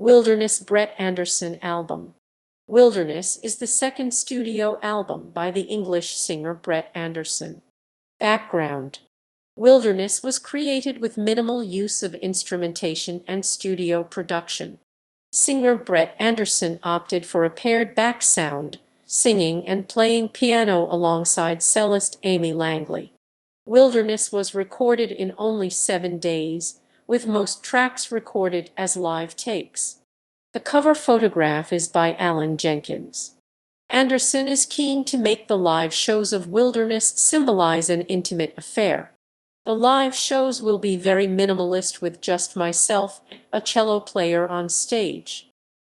Wilderness Brett Anderson album. Wilderness is the second studio album by the English singer Brett Anderson. Background: Wilderness was created with minimal use of instrumentation and studio production. Singer Brett Anderson opted for a pared-back sound, singing and playing piano alongside cellist Amy Langley. Wilderness was recorded in only 7 days, with most tracks recorded as live takes. The cover photograph is by Alan Jenkins. Anderson is keen to make the live shows of Wilderness symbolize an intimate affair. The live shows will be very minimalist with just myself, a cello player on stage.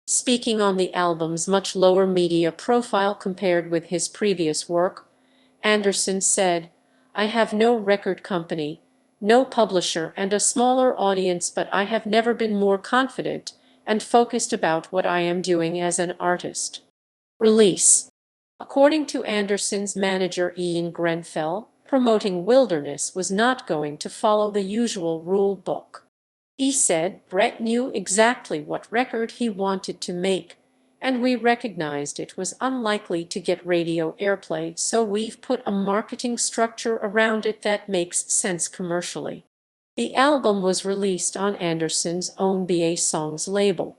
Speaking on the album's much lower media profile compared with his previous work, Anderson said, "I have no record company, no publisher, and a smaller audience, but I have never been more confident and focused about what I am doing as an artist." Release. According to Anderson's manager Ian Grenfell, promoting Wilderness was not going to follow the usual rule book. He said Brett knew exactly what record he wanted to make, and we recognized it was unlikely to get radio airplay, so we've put a marketing structure around it that makes sense commercially. The album was released on Anderson's own BA Songs label.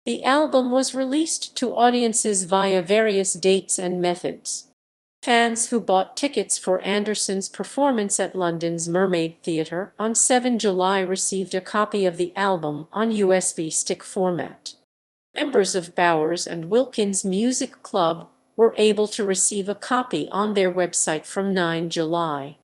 The album was released to audiences via various dates and methods. Fans who bought tickets for Anderson's performance at London's Mermaid Theatre on 7 July received a copy of the album on USB stick format. Members of Bowers and Wilkins Music Club were able to receive a copy on their website from 9 July.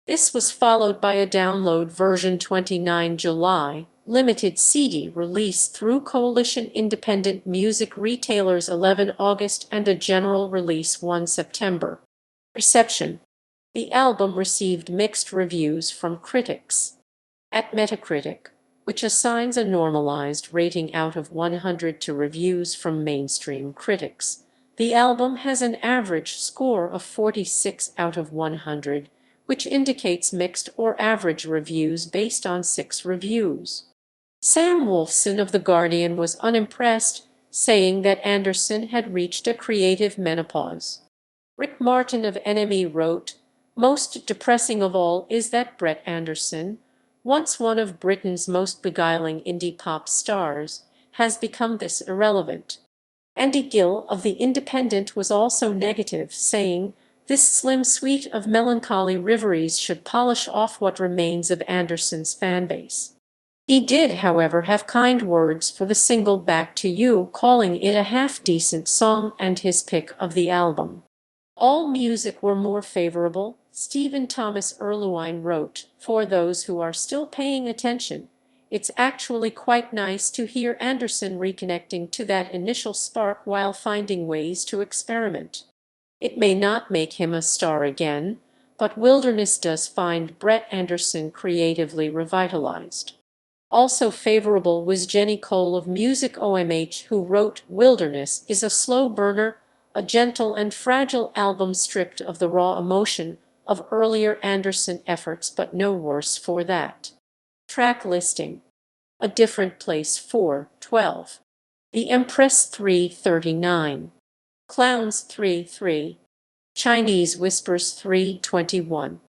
This was followed by a download version 29 July, limited CD release through Coalition Independent Music Retailers 11 August, and a general release 1 September. Reception. The album received mixed reviews from critics. At Metacritic, which assigns a normalized rating out of 100 to reviews from mainstream critics, the album has an average score of 46 out of 100, which indicates mixed or average reviews based on 6 reviews. Sam Wolfson of The Guardian was unimpressed, saying that Anderson had reached a creative menopause. Rick Martin of NME wrote, "Most depressing of all is that Brett Anderson, once one of Britain's most beguiling indie pop stars, has become this irrelevant." Andy Gill of The Independent was also negative, saying, "This slim suite of melancholy reveries should polish off what remains of Anderson's fanbase." He did, however, have kind words for the single Back to You, calling it a half-decent song and his pick of the album. "All music were more favorable," Stephen Thomas Erlewine wrote. "For those who are still paying attention, it's actually quite nice to hear Anderson reconnecting to that initial spark while finding ways to experiment. It may not make him a star again, but Wilderness does find Brett Anderson creatively revitalized." Also favorable was Jenny Cole of Music OMH, who wrote, "Wilderness is a slow burner, a gentle and fragile album stripped of the raw emotion of earlier Anderson efforts, but no worse for that." Track listing. A Different Place 4:12. The Empress 3:39. Clowns 3:3. Chinese Whispers 3:21.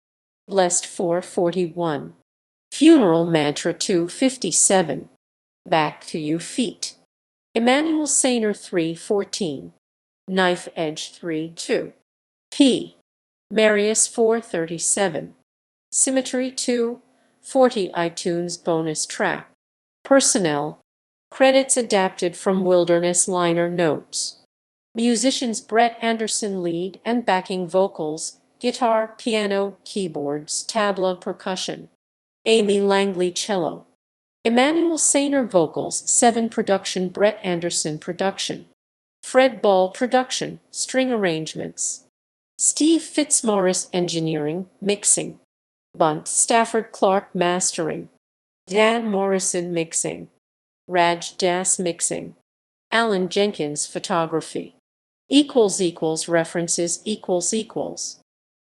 Blessed 4:41. Funeral Mantra 2:57. Back to You Feet. Emmanuel Sainer 3:14. Knife Edge 3:2. P. Marius 4:37. Symmetry 2:40. iTunes bonus track. Personnel. Credits adapted from Wilderness liner notes. Musicians: Brett Anderson lead and backing vocals, guitar, piano, keyboards, tabla, percussion. Amy Langley cello. Emmanuel Sainer vocals. 7 production. Brett Anderson production. Fred Ball production, string arrangements. Steve Fitzmaurice engineering, mixing. Bunt Stafford Clark mastering. Dan Morrison mixing. Raj Das mixing. Alan Jenkins photography. References